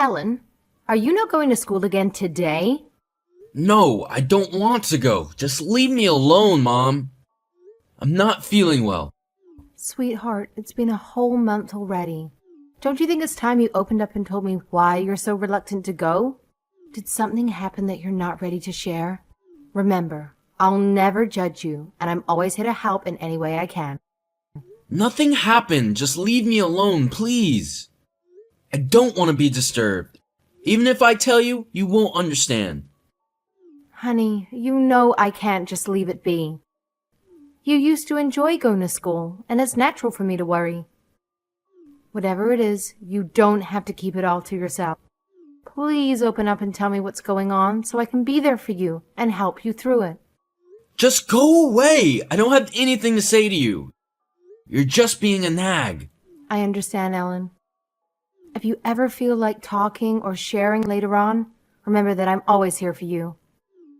Ellen, are you not going to school again today? No, I don't want to go. Just leave me alone, Mom. I'm not feeling well. Sweetheart, it's been a whole month already. Don't you think it's time you opened up and told me why you're so reluctant to go? Did something happen that you're not ready to share? Remember, I'll never judge you, and I'm always here to help in any way I can. Nothing happened. Just leave me alone, please. I don't want to be disturbed. Even if I tell you, you won't understand. Honey, you know I can't just leave it be. You used to enjoy going to school, and it's natural for me to worry. Whatever it is, you don't have to keep it all to yourself. Please open up and tell me what's going on so I can be there for you and help you through it. Just go away. I don't have anything to say to you. You're just being a nag. I understand, Ellen. If you ever feel like talking or sharing later on, remember that I'm always here for you.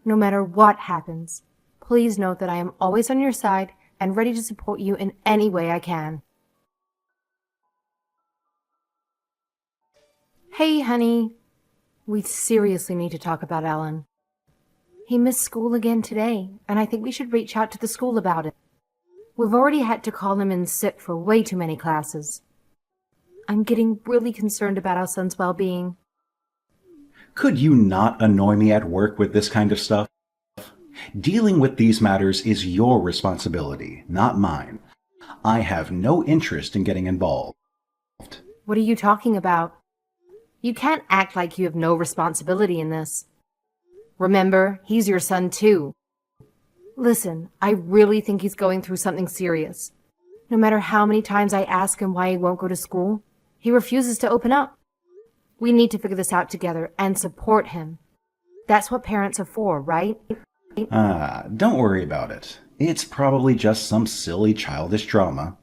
No matter what happens, please note that I am always on your side and ready to support you in any way I can. Hey, honey. We seriously need to talk about Alan. He missed school again today, and I think we should reach out to the school about it. We've already had to call him in sick for way too many classes. I'm getting really concerned about our son's well-being. Could you not annoy me at work with this kind of stuff? Dealing with these matters is your responsibility, not mine. I have no interest in getting involved. What are you talking about? You can't act like you have no responsibility in this. Remember, he's your son too. Listen, I really think he's going through something serious. No matter how many times I ask him why he won't go to school, he refuses to open up. We need to figure this out together and support him. That's what parents are for, right? Don't worry about it. It's probably just some silly childish drama.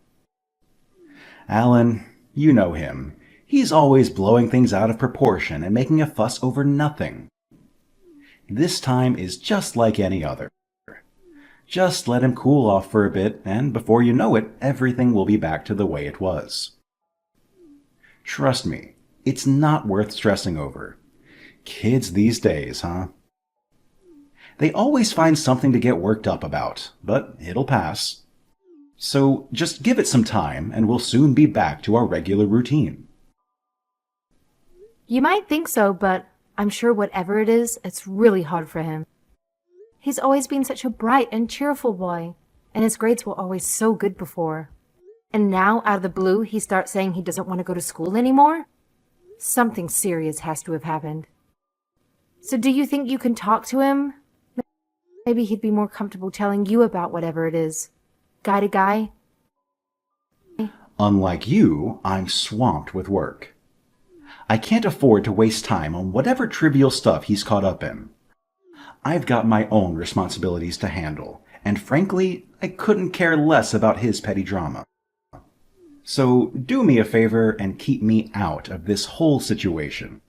Alan, you know him. He's always blowing things out of proportion and making a fuss over nothing. This time is just like any other. Just let him cool off for a bit, and before you know it, everything will be back to the way it was. Trust me, it's not worth stressing over. Kids these days, huh? They always find something to get worked up about, but it'll pass. So just give it some time, and we'll soon be back to our regular routine. You might think so, but I'm sure whatever it is, it's really hard for him. He's always been such a bright and cheerful boy, and his grades were always so good before. And now, out of the blue, he starts saying he doesn't want to go to school anymore? Something serious has to have happened. So do you think you can talk to him? Maybe he'd be more comfortable telling you about whatever it is. Guy to guy? Unlike you, I'm swamped with work. I can't afford to waste time on whatever trivial stuff he's caught up in. I've got my own responsibilities to handle, and frankly, I couldn't care less about his petty drama. So do me a favor and keep me out of this whole situation.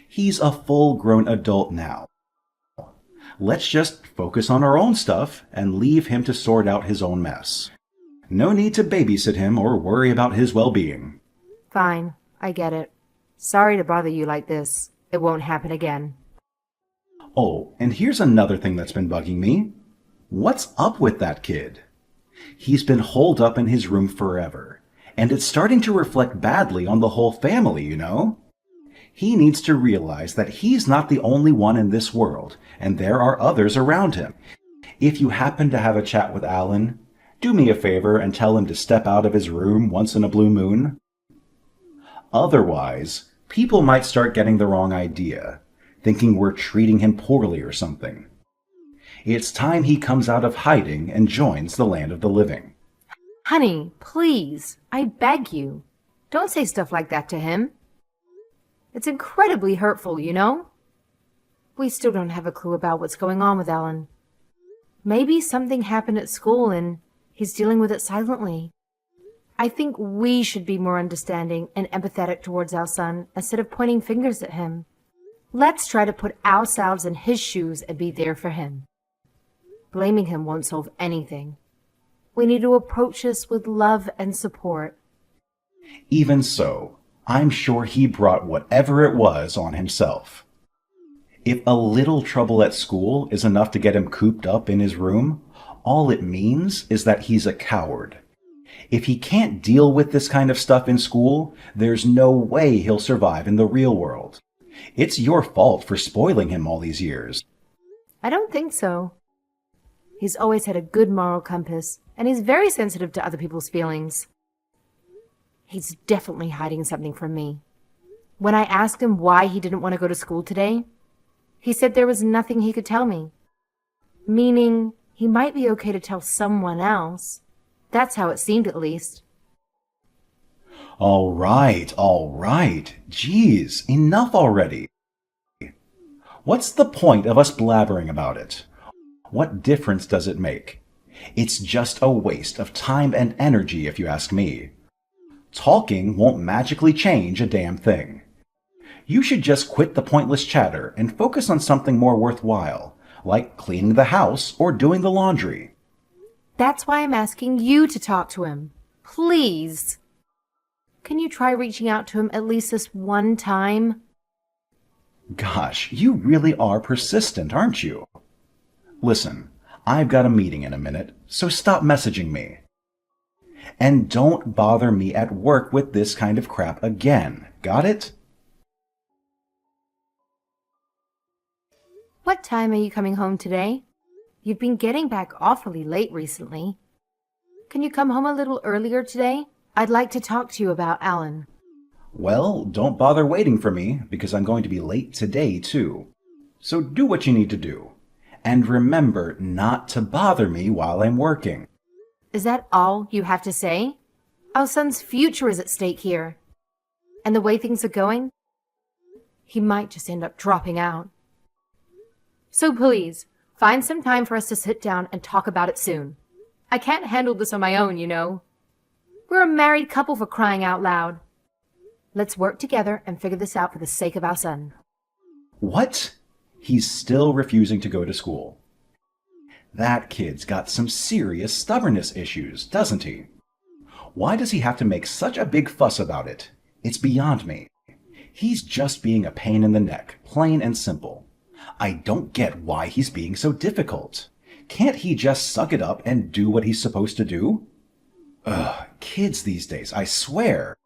He's a full-grown adult now. Let's just focus on our own stuff and leave him to sort out his own mess. No need to babysit him or worry about his well-being. Fine, I get it. Sorry to bother you like this. It won't happen again. Oh, and here's another thing that's been bugging me. What's up with that kid? He's been holed up in his room forever, and it's starting to reflect badly on the whole family, you know? He needs to realize that he's not the only one in this world, and there are others around him. If you happen to have a chat with Alan, do me a favor and tell him to step out of his room once in a blue moon. Otherwise, people might start getting the wrong idea, thinking we're treating him poorly or something. It's time he comes out of hiding and joins the land of the living. Honey, please, I beg you. Don't say stuff like that to him. It's incredibly hurtful, you know? We still don't have a clue about what's going on with Alan. Maybe something happened at school and he's dealing with it silently. I think we should be more understanding and empathetic towards our son instead of pointing fingers at him. Let's try to put ourselves in his shoes and be there for him. Blaming him won't solve anything. We need to approach this with love and support. Even so, I'm sure he brought whatever it was on himself. If a little trouble at school is enough to get him cooped up in his room, all it means is that he's a coward. If he can't deal with this kind of stuff in school, there's no way he'll survive in the real world. It's your fault for spoiling him all these years. I don't think so. He's always had a good moral compass, and he's very sensitive to other people's feelings. He's definitely hiding something from me. When I asked him why he didn't want to go to school today, he said there was nothing he could tell me. Meaning, he might be okay to tell someone else. That's how it seemed, at least. All right. Jeez, enough already. What's the point of us blabbering about it? What difference does it make? It's just a waste of time and energy, if you ask me. Talking won't magically change a damn thing. You should just quit the pointless chatter and focus on something more worthwhile, like cleaning the house or doing the laundry. That's why I'm asking you to talk to him. Please. Can you try reaching out to him at least this one time? Gosh, you really are persistent, aren't you? Listen, I've got a meeting in a minute, so stop messaging me. And don't bother me at work with this kind of crap again. Got it? What time are you coming home today? You've been getting back awfully late recently. Can you come home a little earlier today? I'd like to talk to you about Alan. Well, don't bother waiting for me, because I'm going to be late today, too. So do what you need to do. And remember not to bother me while I'm working. Is that all you have to say? Our son's future is at stake here. And the way things are going, he might just end up dropping out. So please, find some time for us to sit down and talk about it soon. I can't handle this on my own, you know. We're a married couple, for crying out loud. Let's work together and figure this out for the sake of our son. What? He's still refusing to go to school. That kid's got some serious stubbornness issues, doesn't he? Why does he have to make such a big fuss about it? It's beyond me. He's just being a pain in the neck, plain and simple. I don't get why he's being so difficult. Can't he just suck it up and do what he's supposed to do? Ugh, kids these days, I swear.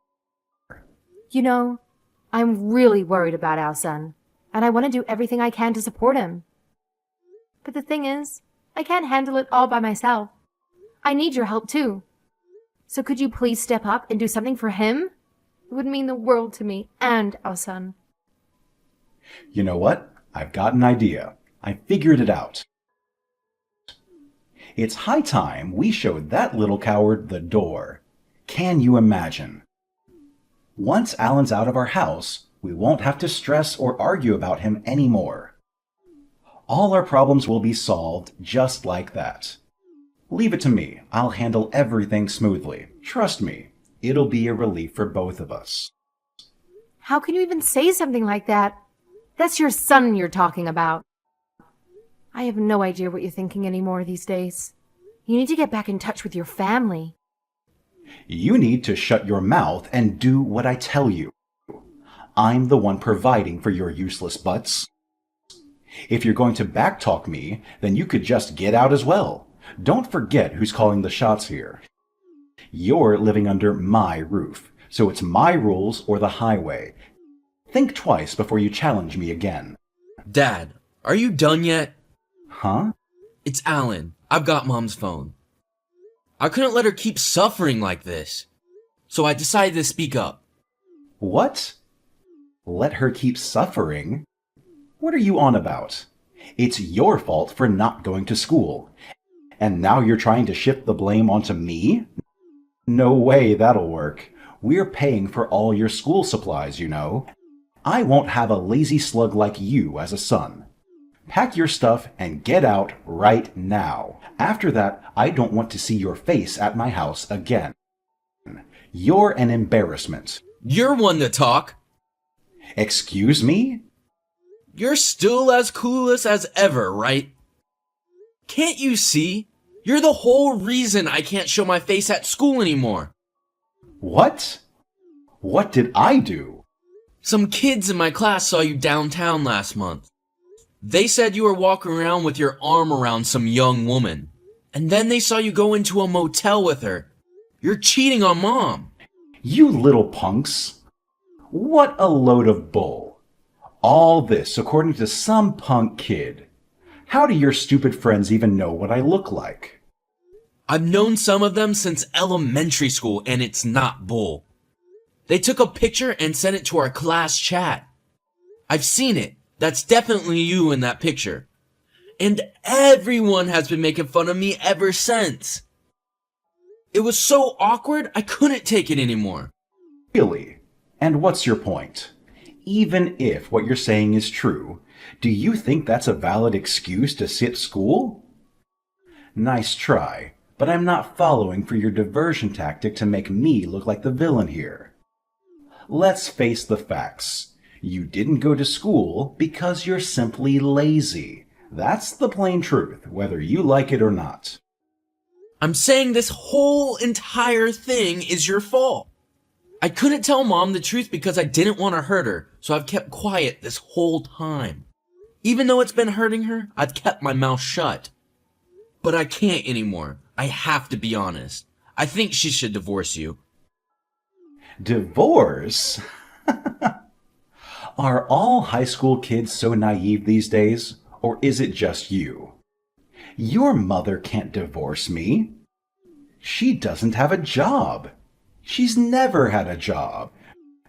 You know, I'm really worried about our son, and I want to do everything I can to support him. But the thing is, I can't handle it all by myself. I need your help too. So could you please step up and do something for him? It would mean the world to me and our son. You know what? I've got an idea. I figured it out. It's high time we showed that little coward the door. Can you imagine? Once Alan's out of our house, we won't have to stress or argue about him anymore. All our problems will be solved just like that. Leave it to me. I'll handle everything smoothly. Trust me, it'll be a relief for both of us. How can you even say something like that? That's your son you're talking about. I have no idea what you're thinking anymore these days. You need to get back in touch with your family. You need to shut your mouth and do what I tell you. I'm the one providing for your useless butts. If you're going to backtalk me, then you could just get out as well. Don't forget who's calling the shots here. You're living under my roof, so it's my rules or the highway. Think twice before you challenge me again. Dad, are you done yet? Huh? It's Alan. I've got Mom's phone. I couldn't let her keep suffering like this, so I decided to speak up. What? Let her keep suffering? What are you on about? It's your fault for not going to school. And now you're trying to shift the blame onto me? No way that'll work. We're paying for all your school supplies, you know. I won't have a lazy slug like you as a son. Pack your stuff and get out right now. After that, I don't want to see your face at my house again. You're an embarrassment. You're one to talk. Excuse me? You're still as clueless as ever, right? Can't you see? You're the whole reason I can't show my face at school anymore. What? What did I do? Some kids in my class saw you downtown last month. They said you were walking around with your arm around some young woman. And then they saw you go into a motel with her. You're cheating on Mom. You little punks. What a load of bull. All this according to some punk kid. How do your stupid friends even know what I look like? I've known some of them since elementary school, and it's not bull. They took a picture and sent it to our class chat. I've seen it. That's definitely you in that picture. And everyone has been making fun of me ever since. It was so awkward, I couldn't take it anymore. Really? And what's your point? Even if what you're saying is true, do you think that's a valid excuse to skip school? Nice try, but I'm not following for your diversion tactic to make me look like the villain here. Let's face the facts. You didn't go to school because you're simply lazy. That's the plain truth, whether you like it or not. I'm saying this whole entire thing is your fault. I couldn't tell Mom the truth because I didn't want to hurt her, so I've kept quiet this whole time. Even though it's been hurting her, I've kept my mouth shut. But I can't anymore. I have to be honest. I think she should divorce you. Divorce? Are all high school kids so naive these days, or is it just you? Your mother can't divorce me. She doesn't have a job. She's never had a job.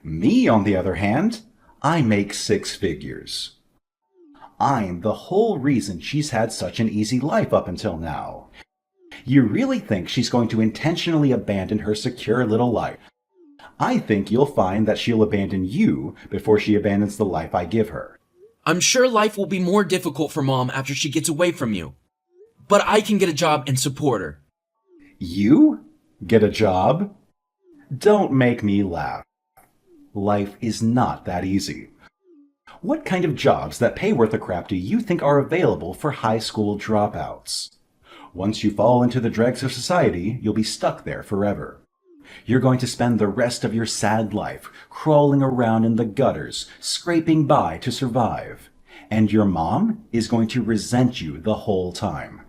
Me, on the other hand, I make 6 figures. I'm the whole reason she's had such an easy life up until now. You really think she's going to intentionally abandon her secure little life? I think you'll find that she'll abandon you before she abandons the life I give her. I'm sure life will be more difficult for Mom after she gets away from you. But I can get a job and support her. You? Get a job? Don't make me laugh. Life is not that easy. What kind of jobs that pay worth a crap do you think are available for high school dropouts? Once you fall into the dregs of society, you'll be stuck there forever. You're going to spend the rest of your sad life crawling around in the gutters, scraping by to survive. And your mom is going to resent you the whole time.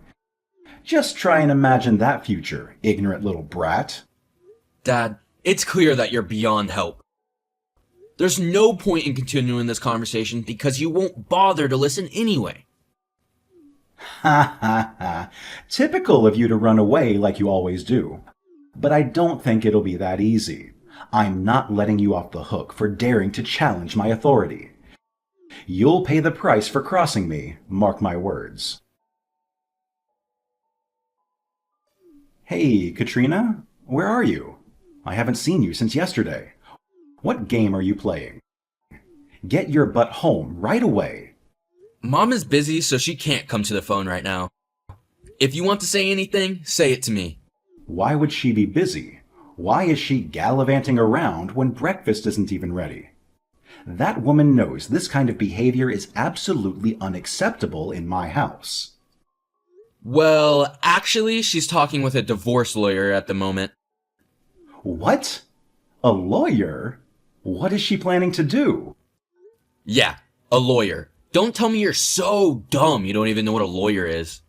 Just try and imagine that future, ignorant little brat. Dad, it's clear that you're beyond help. There's no point in continuing this conversation because you won't bother to listen anyway. Ha ha ha. Typical of you to run away like you always do. But I don't think it'll be that easy. I'm not letting you off the hook for daring to challenge my authority. You'll pay the price for crossing me, mark my words. Hey, Katrina, where are you? I haven't seen you since yesterday. What game are you playing? Get your butt home right away. Mom is busy, so she can't come to the phone right now. If you want to say anything, say it to me. Why would she be busy? Why is she gallivanting around when breakfast isn't even ready? That woman knows this kind of behavior is absolutely unacceptable in my house. Well, actually, she's talking with a divorce lawyer at the moment. What? A lawyer? What is she planning to do? Yeah, a lawyer. Don't tell me you're so dumb you don't even know what a lawyer is.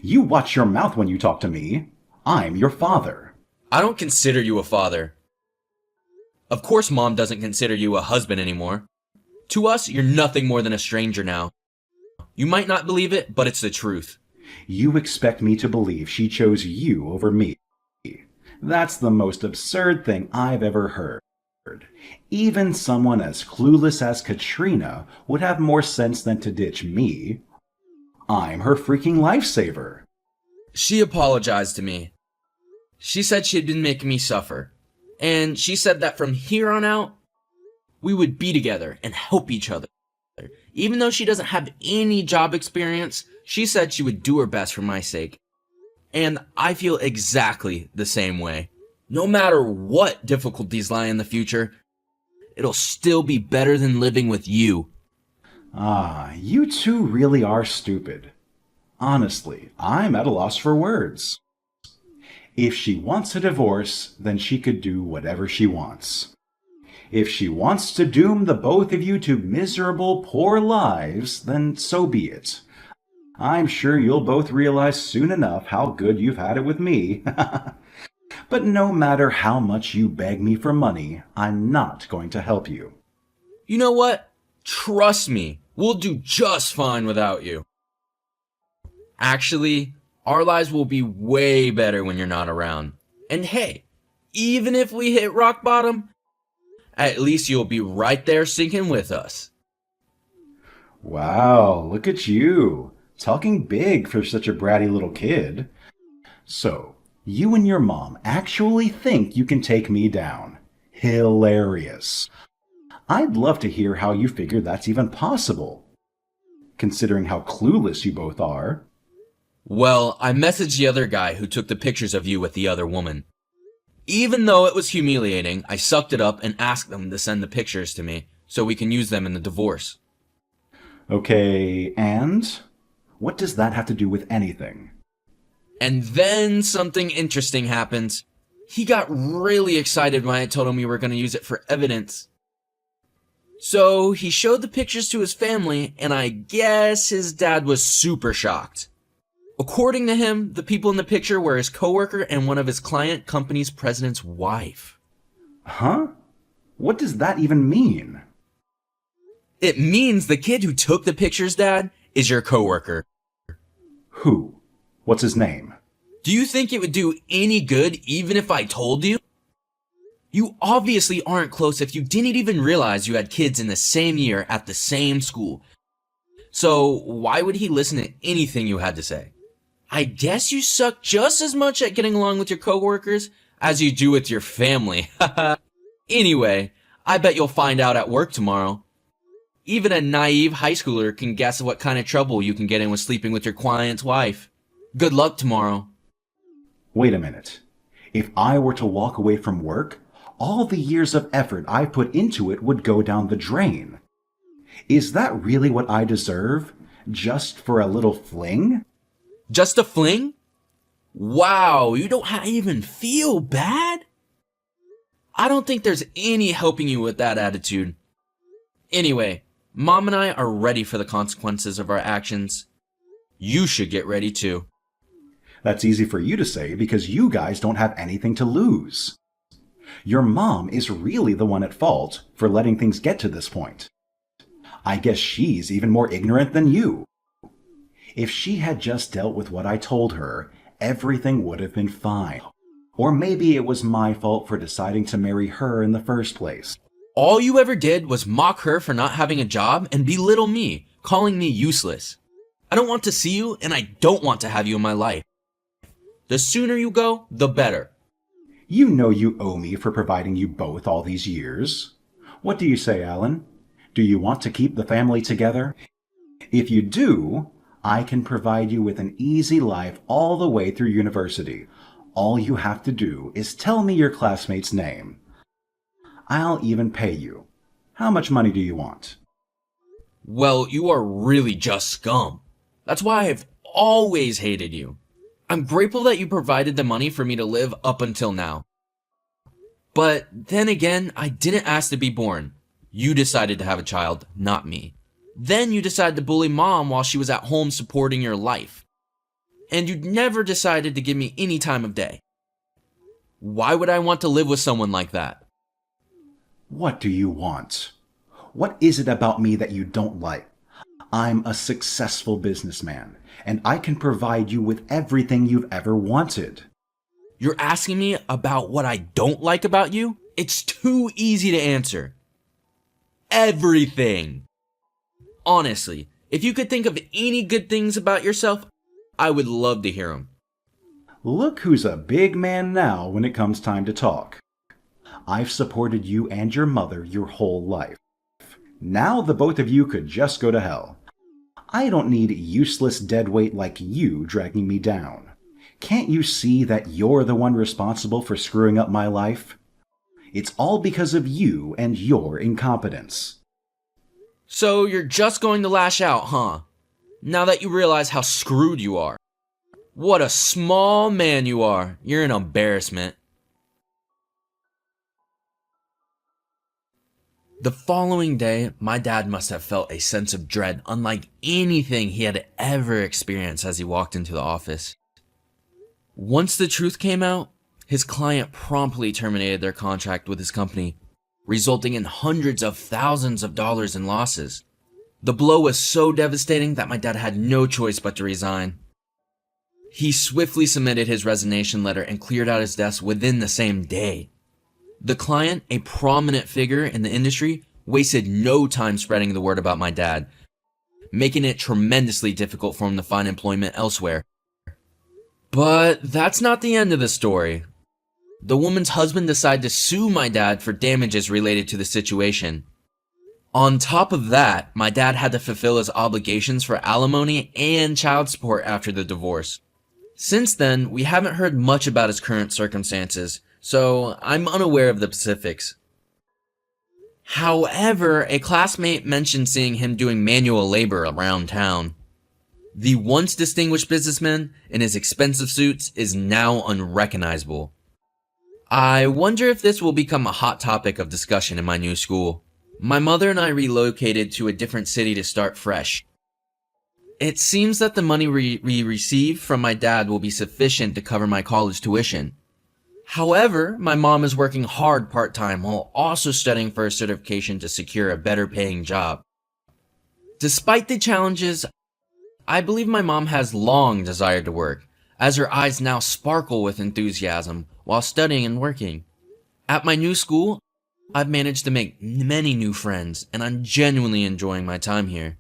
You watch your mouth when you talk to me. I'm your father. I don't consider you a father. Of course Mom doesn't consider you a husband anymore. To us, you're nothing more than a stranger now. You might not believe it, but it's the truth. You expect me to believe she chose you over me. That's the most absurd thing I've ever heard. Even someone as clueless as Katrina would have more sense than to ditch me. I'm her freaking lifesaver. She apologized to me. She said she had been making me suffer. And she said that from here on out, we would be together and help each other. Even though she doesn't have any job experience, she said she would do her best for my sake. And I feel exactly the same way. No matter what difficulties lie in the future, it'll still be better than living with you. Ah, you two really are stupid. Honestly, I'm at a loss for words. If she wants a divorce, then she could do whatever she wants. If she wants to doom the both of you to miserable, poor lives, then so be it. I'm sure you'll both realize soon enough how good you've had it with me. But no matter how much you beg me for money, I'm not going to help you. You know what? Trust me, we'll do just fine without you. Actually, our lives will be way better when you're not around. And hey, even if we hit rock bottom, at least you'll be right there sinking with us. Wow, look at you, talking big for such a bratty little kid. So, you and your mom actually think you can take me down. Hilarious. I'd love to hear how you figure that's even possible, considering how clueless you both are. Well, I messaged the other guy who took the pictures of you with the other woman. Even though it was humiliating, I sucked it up and asked them to send the pictures to me so we can use them in the divorce. Okay, and? What does that have to do with anything? And then something interesting happens. He got really excited when I told him we were going to use it for evidence. So he showed the pictures to his family, and I guess his dad was super shocked. According to him, the people in the picture were his coworker and one of his client company's president's wife. Huh? What does that even mean? It means the kid who took the pictures, Dad, is your coworker. Who? What's his name? Do you think it would do any good even if I told you? You obviously aren't close if you didn't even realize you had kids in the same year at the same school. So why would he listen to anything you had to say? I guess you suck just as much at getting along with your coworkers as you do with your family. Anyway, I bet you'll find out at work tomorrow. Even a naive high schooler can guess what kind of trouble you can get in with sleeping with your client's wife. Good luck tomorrow. Wait a minute. If I were to walk away from work, all the years of effort I put into it would go down the drain. Is that really what I deserve? Just for a little fling? Just a fling? Wow, you don't even feel bad? I don't think there's any helping you with that attitude. Anyway, Mom and I are ready for the consequences of our actions. You should get ready too. That's easy for you to say because you guys don't have anything to lose. Your mom is really the one at fault for letting things get to this point. I guess she's even more ignorant than you. If she had just dealt with what I told her, everything would have been fine. Or maybe it was my fault for deciding to marry her in the first place. All you ever did was mock her for not having a job and belittle me, calling me useless. I don't want to see you, and I don't want to have you in my life. The sooner you go, the better. You know you owe me for providing you both all these years. What do you say, Alan? Do you want to keep the family together? If you do, I can provide you with an easy life all the way through university. All you have to do is tell me your classmate's name. I'll even pay you. How much money do you want? Well, you are really just scum. That's why I've always hated you. I'm grateful that you provided the money for me to live up until now. But then again, I didn't ask to be born. You decided to have a child, not me. Then you decided to bully Mom while she was at home supporting your life. And you never decided to give me any time of day. Why would I want to live with someone like that? What do you want? What is it about me that you don't like? I'm a successful businessman, and I can provide you with everything you've ever wanted. You're asking me about what I don't like about you? It's too easy to answer. Everything. Honestly, if you could think of any good things about yourself, I would love to hear them. Look who's a big man now when it comes time to talk. I've supported you and your mother your whole life. Now the both of you could just go to hell. I don't need useless deadweight like you dragging me down. Can't you see that you're the one responsible for screwing up my life? It's all because of you and your incompetence. So you're just going to lash out, huh? Now that you realize how screwed you are. What a small man you are. You're an embarrassment. The following day, my dad must have felt a sense of dread unlike anything he had ever experienced as he walked into the office. Once the truth came out, his client promptly terminated their contract with his company, resulting in hundreds of thousands of dollars in losses. The blow was so devastating that my dad had no choice but to resign. He swiftly submitted his resignation letter and cleared out his desk within the same day. The client, a prominent figure in the industry, wasted no time spreading the word about my dad, making it tremendously difficult for him to find employment elsewhere. But that's not the end of the story. The woman's husband decided to sue my dad for damages related to the situation. On top of that, my dad had to fulfill his obligations for alimony and child support after the divorce. Since then, we haven't heard much about his current circumstances, so I'm unaware of the specifics. However, a classmate mentioned seeing him doing manual labor around town. The once distinguished businessman in his expensive suits is now unrecognizable. I wonder if this will become a hot topic of discussion in my new school. My mother and I relocated to a different city to start fresh. It seems that the money we receive from my dad will be sufficient to cover my college tuition. However, my mom is working hard part-time while also studying for a certification to secure a better paying job. Despite the challenges, I believe my mom has long desired to work, as her eyes now sparkle with enthusiasm while studying and working. At my new school, I've managed to make many new friends, and I'm genuinely enjoying my time here.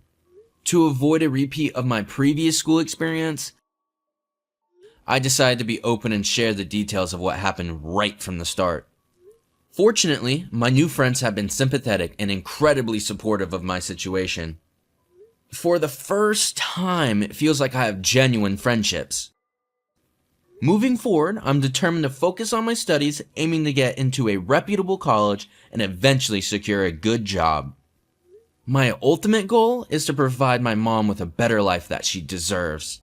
To avoid a repeat of my previous school experience, I decided to be open and share the details of what happened right from the start. Fortunately, my new friends have been sympathetic and incredibly supportive of my situation. For the first time, it feels like I have genuine friendships. Moving forward, I'm determined to focus on my studies, aiming to get into a reputable college and eventually secure a good job. My ultimate goal is to provide my mom with a better life that she deserves.